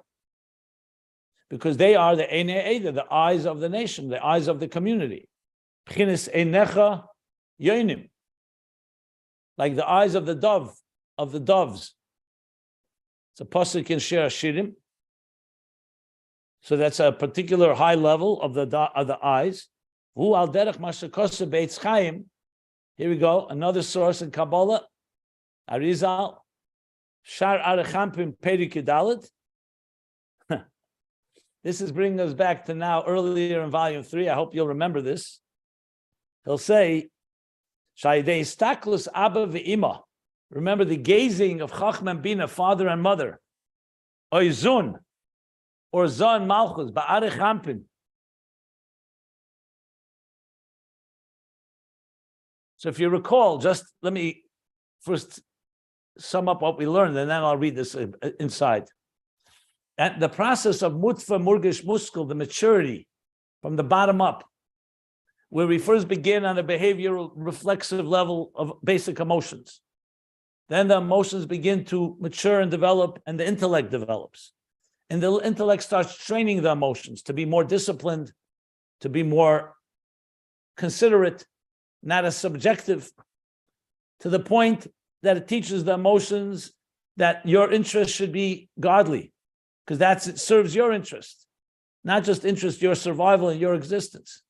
because they are the Einei Ha'eda, the eyes of the nation, the eyes of the community. P'chinis Einecha Yoinim, like the eyes of the dove, of the doves. It's a pasuk in Shir Hashirim. So that's a particular high level of the eyes. Hu al derech mashakoseh beitz chaim. Here we go, another source in Kabbalah. Arizal, Shar Arechampim Perik Yudalet. This is bringing us back to now earlier in volume 3. I hope you'll remember this. He'll say, Shaydei Staklus Abba ve'ima. Remember the gazing of Chachma and Bina, father and mother. Oizun, or Zon Malchus, Ba'arechampim. So if you recall, just let me first sum up what we learned, and then I'll read this inside. At the process of mutfa murgish muskel, the maturity from the bottom up, where we first begin on a behavioral reflexive level of basic emotions. Then the emotions begin to mature and develop, and the intellect develops. And the intellect starts training the emotions to be more disciplined, to be more considerate, not as subjective, to the point that it teaches the emotions that your interest should be godly, because it serves your interest, not just interest your survival and your existence.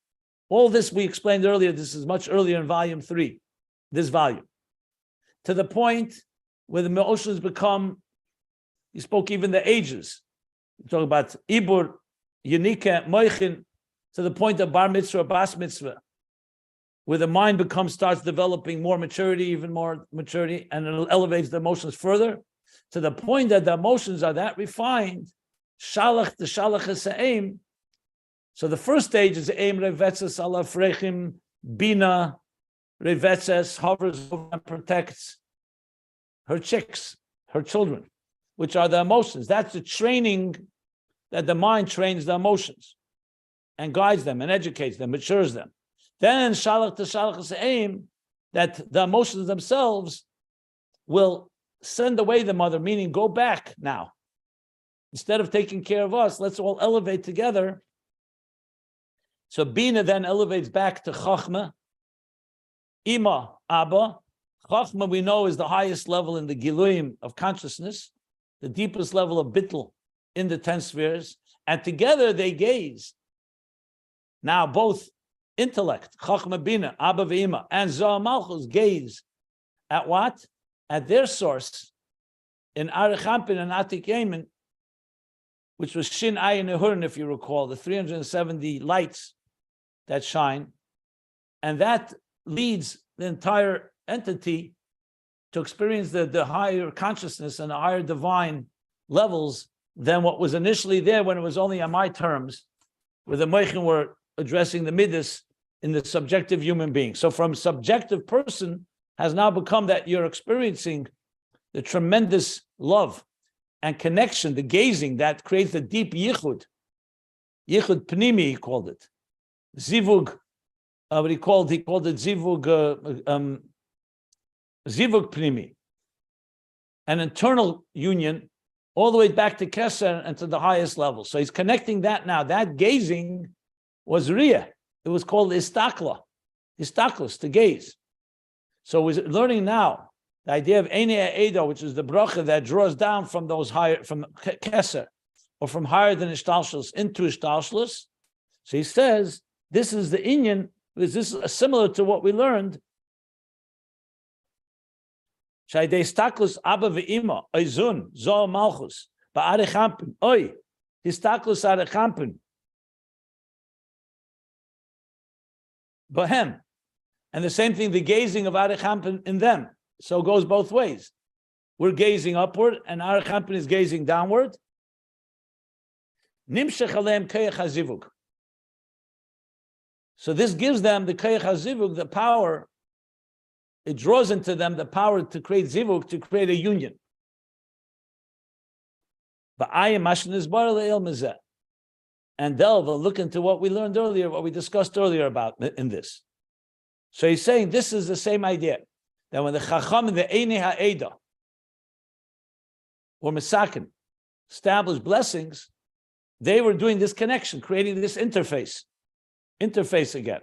All this we explained earlier. This is much earlier in volume 3, this volume, to the point where the emotions become, you spoke even the ages. You talk about Ibur, Yenika, Moichin, to the point of Bar Mitzvah or Bas Mitzvah, where the mind starts developing more maturity, even more maturity, and it elevates the emotions further, to the point that the emotions are that refined, Shalach, the Shalach is aim. So the first stage is aim revetzes ala frechim, Bina, revetzes, hovers over and protects her chicks, her children, which are the emotions. That's the training that the mind trains the emotions and guides them and educates them, matures them. Then Shalach to Shalach is aim, that the emotions themselves will send away the mother, meaning go back now. Instead of taking care of us, let's all elevate together. So Bina then elevates back to Chachma, Ima, Abba. Chachma we know is the highest level in the Giluyim of consciousness, the deepest level of Bittul in the 10 spheres, and together they gaze. Now both intellect, Chachma Bina, Abba Ve'ima, and Zohar Malchus gaze at what? At their source in Arechampin and Atik Yemen, which was Shin Ayin Ehurn, if you recall, the 370 lights that shine, and that leads the entire entity to experience the higher consciousness and the higher divine levels than what was initially there when it was only on my terms, where the Moichin were addressing the Midas in the subjective human being. So from subjective person has now become that you're experiencing the tremendous love and connection, the gazing that creates the deep yichud. Yichud pnimi, he called it. Zivug, what he called it zivug, zivug pnimi. An internal union all the way back to Keser and to the highest level. So he's connecting that now. That gazing was Riyah. It was called istakla, istaklus, to gaze. So we're learning now the idea of Einei Ha'eda, which is the bracha that draws down from those higher, from Keser, or from higher than Ishtalshlus into Ishtalshlus. So he says, this is the inyan, this is similar to what we learned. Shaydei Staklus Abba Ve'ima, Oizun, Zohar Malchus, Ba'arechampin, Oy, Histaklus Arechampin, Bohem. And the same thing, the gazing of Arechampin in them. So it goes both ways. We're gazing upward, and Arechampin is gazing downward. Nimshech aleim koyach hazivug. So this gives them the koyach hazivug, the power it draws into them the power to create zivug, to create a union. But Ayin Mashin is bar le'il mizeh. And delve and look into what we learned earlier, what we discussed earlier about in this. So he's saying this is the same idea, that when the Chacham and the Einei Ha'eda or Misakin established blessings, they were doing this connection, creating this interface again,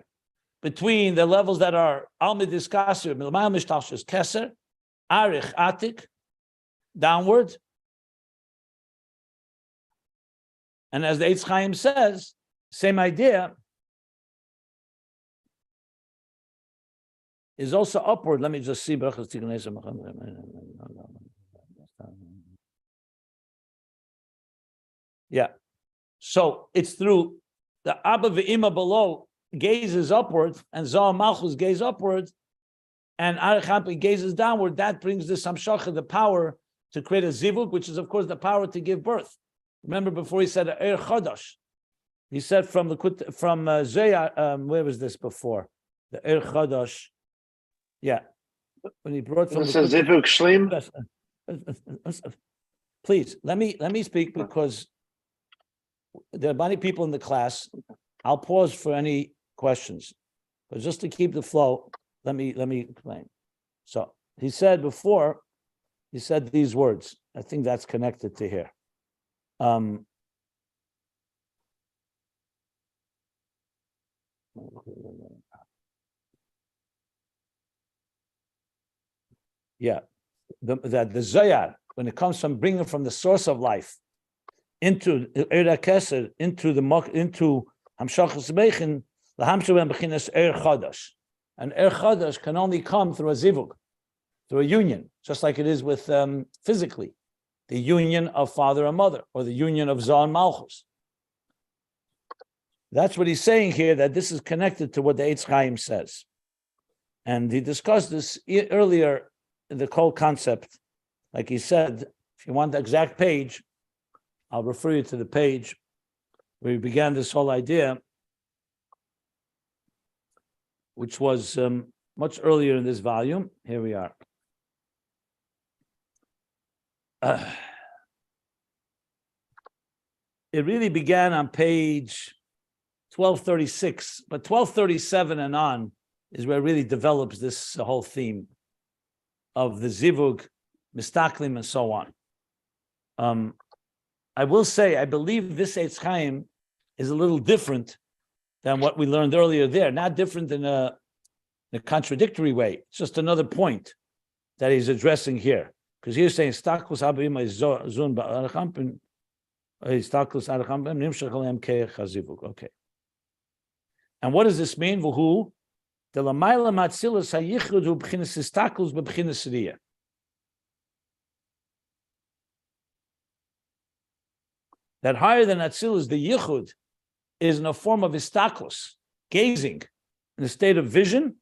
between the levels that are Almidis Kasir, Milmal Mishtashis Keser, Arich Atik, downward. And as the Eitz Chaim says, same idea is also upward. Let me just see. Yeah. So it's through the Abba Ve'ima below gazes upward, and Zohar Malchus gaze upward, and Arich Atik gazes downward. That brings this Hamshacha, the power to create a zivug, which is of course the power to give birth. Remember before he said Er Chodosh, he said from Zayar, where was this before? The Er Chodosh, yeah. When he brought from this is Zivug Shlim. Please let me speak, because there are many people in the class. I'll pause for any questions, but just to keep the flow, let me explain. So he said before, he said these words. I think that's connected to here. Yeah, the Zayar, when it comes from bringing from the source of life into Eira Keser, into Hamshachas Beichin, the Hamshach Bechinas Er Chadash, and Er Chadash can only come through a zivug, through a union, just like it is with physically, the union of father and mother, or the union of Zohar and Malchus. That's what he's saying here, that this is connected to what the Eitz Chaim says. And he discussed this earlier in the whole concept. Like he said, if you want the exact page, I'll refer you to the page where he began this whole idea, which was much earlier in this volume. Here we are. It really began on page 1236, but 1237 and on is where it really develops this whole theme of the zivug, mistaklim, and so on. I will say, I believe this Eitz Chaim is a little different than what we learned earlier there. Not different in a contradictory way. It's just another point that he's addressing here. Because he's saying, Staklus habim zun ba'arachampin, Staklus arachampin, nimshach alem ke'ech hazivug. Okay. And what does this mean? V'hu, the lamayla matzilus hayichud hu b'chinas istaklus b'chinas riyah. That higher than Atzilus, the Yichud, is in a form of istaklus, gazing, in a state of vision,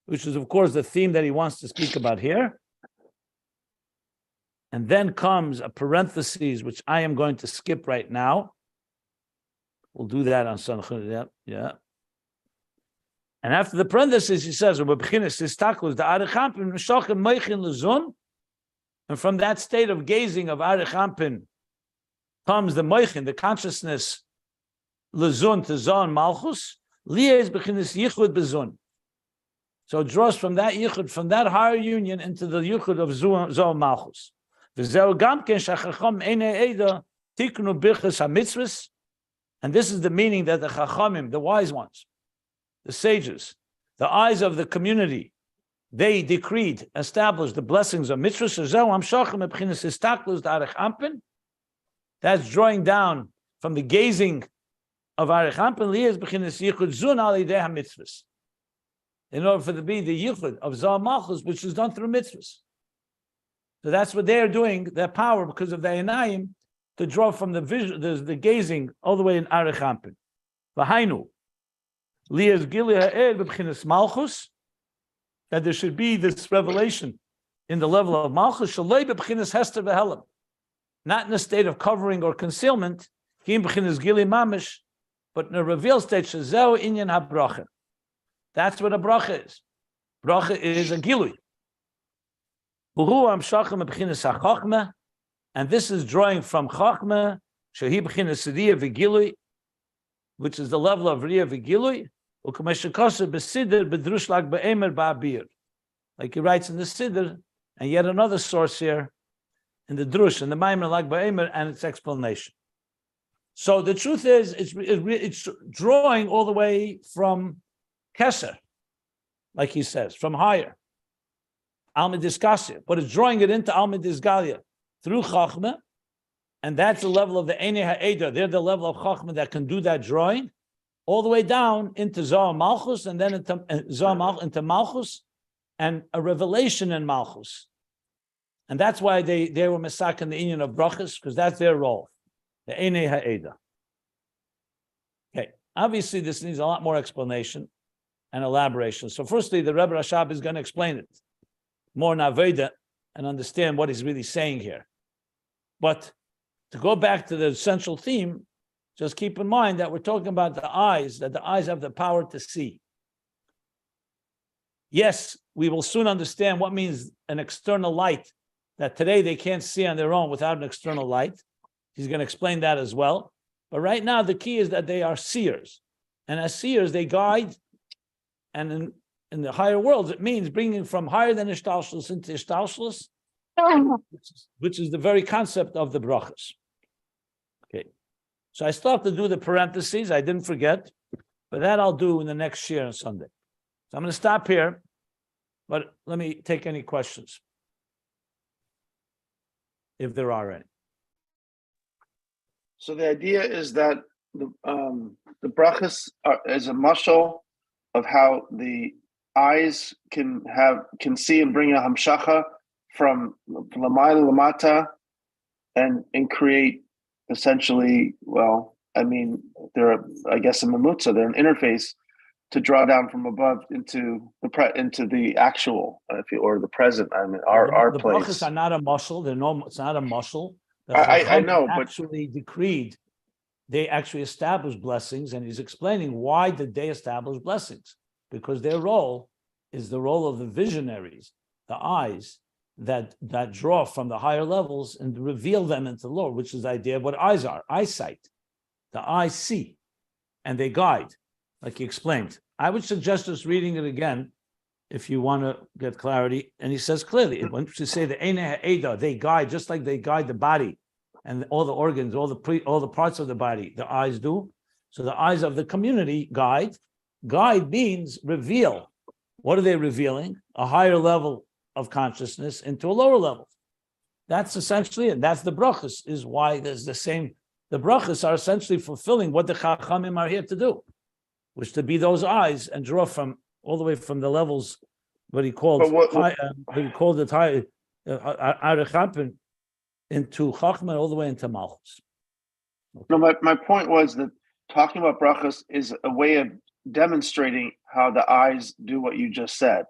which is, of course, the theme that he wants to speak about here. And then comes a parenthesis, which I am going to skip right now. We'll do that on Sanchun. Yeah. And after the parenthesis, he says, and from that state of gazing of Arich Ampin comes the moichin, the consciousness, lezun to zon malchus, lies bechinis yichud bezun. So it draws from that yichud, from that higher union into the yichud of zon malchus. V'zeu gamken shachacham einei eda tiknu birchas hamitzvus, and this is the meaning that the chachamim, the wise ones, the sages, the eyes of the community, they decreed, established the blessings of mitzvahs. That's drawing down from the gazing of Arich Ampin, in order for there to be the yichud of Zohar Malchus, which is done through mitzvahs. So that's what they're doing, their power, because of the Einayim, to draw from the vision, the gazing, all the way in Arich Ampin. V'hainu, liyaz gili ha'ed b'b'chinas Malchus, that there should be this revelation in the level of Malchus, shalei b'b'chinas hester v'helam, not in a state of covering or concealment, kim b'chinas gili mamish, but in a revealed state, shazeu inyan habracha. That's what a bracha is. Bracha is a gilui. And this is drawing from chachma, shehi b'chinas riyah v'gilui, which is the level of riyah v'gilui, like he writes in the Siddur, and yet another source here in the Drush, in the Maimer Lag Ba'emer, and its explanation. So the truth is, it's drawing all the way from Keser, like he says, from higher, Almid Iskasya, but it's drawing it into Almid Isgalia through Chachma, and that's the level of the Einei Ha'eda. They're the level of Chachma that can do that drawing, all the way down into Zohar Malchus, and then into Malchus, and a revelation in Malchus. And that's why they were Mesak in the Inyan of Brachas, because that's their role, the Einei Ha'eda. Okay, obviously this needs a lot more explanation and elaboration. So firstly, the Rebbe Rashab is going to explain it more in Aveda and understand what he's really saying here. But to go back to the essential theme, just keep in mind that we're talking about the eyes, that the eyes have the power to see. Yes, we will soon understand what means an external light, that today they can't see on their own without an external light. He's going to explain that as well. But right now, the key is that they are seers. And as seers, they guide. And in the higher worlds, it means bringing from higher than Ishtalshlus into Ishtalshlus, which is the very concept of the brachas. Okay. So I still have to do the parentheses. I didn't forget. But that I'll do in the next year on Sunday. So I'm going to stop here. But let me take any questions, if there are any. So the idea is that the brachas is a mashal of how the eyes can see and bring a hamshacha from lamayla lamata and create essentially, well, I mean, they're I guess a mamutza, they're an interface to draw down from above into the actual, or the present. I mean, our the place. brachas are not a muscle. It's not a muscle. I know, but actually decreed. They actually established blessings, and he's explaining why did they establish blessings? Because their role is the role of the visionaries, the eyes that draw from the higher levels and reveal them into the lower, which is the idea of what eyes are, eyesight. The eyes see, and they guide, like he explained. I would suggest just reading it again if you want to get clarity. And he says clearly, when you say the Einei Ha'eda, they guide just like they guide the body and all the organs, all the parts of the body, the eyes do. So the eyes of the community guide. Guide means reveal. What are they revealing? A higher level of consciousness into a lower level. That's essentially it. That's the brachas, is why there's the same. The brachas are essentially fulfilling what the chachamim are here to do, which to be those eyes and draw from all the way from the levels, what he called it high, into chachma, all the way into malchus. Okay. No, my point was that talking about brachas is a way of demonstrating how the eyes do what you just said.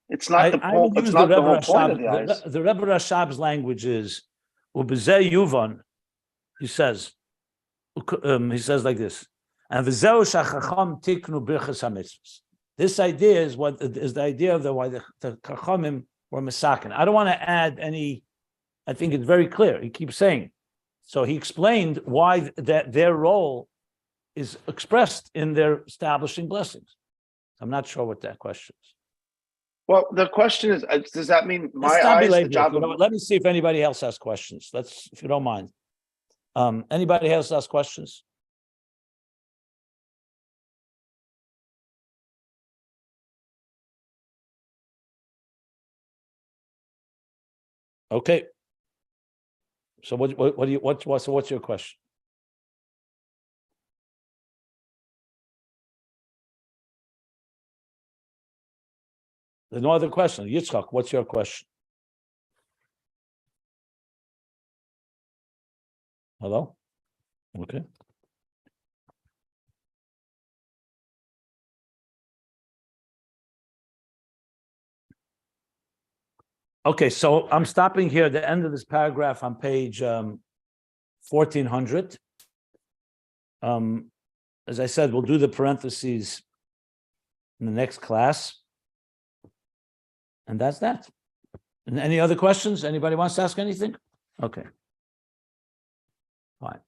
It's not the point. It's not the whole point of the eyes. The Rebbe Rashab's language is ubezeh yuvan. He says like this, and v'zeu shachacham tiknu birchas hamitzvos. This idea is what is the idea of why the chachamim were misakin. I don't want to add any. I think it's very clear. He keeps saying. So he explained why that their role is expressed in their establishing blessings. I'm not sure what that question is. Well, the question is, does that mean my eyes, the job of... Let me see if anybody else has questions. If you don't mind. Anybody else has questions? Okay. So what's your question? There's no other question. Yitzchak, what's your question? Hello? Okay. Okay, so I'm stopping here at the end of this paragraph on page 1400. As I said, we'll do the parentheses in the next class. And that's that. And any other questions? Anybody wants to ask anything? Okay. Fine.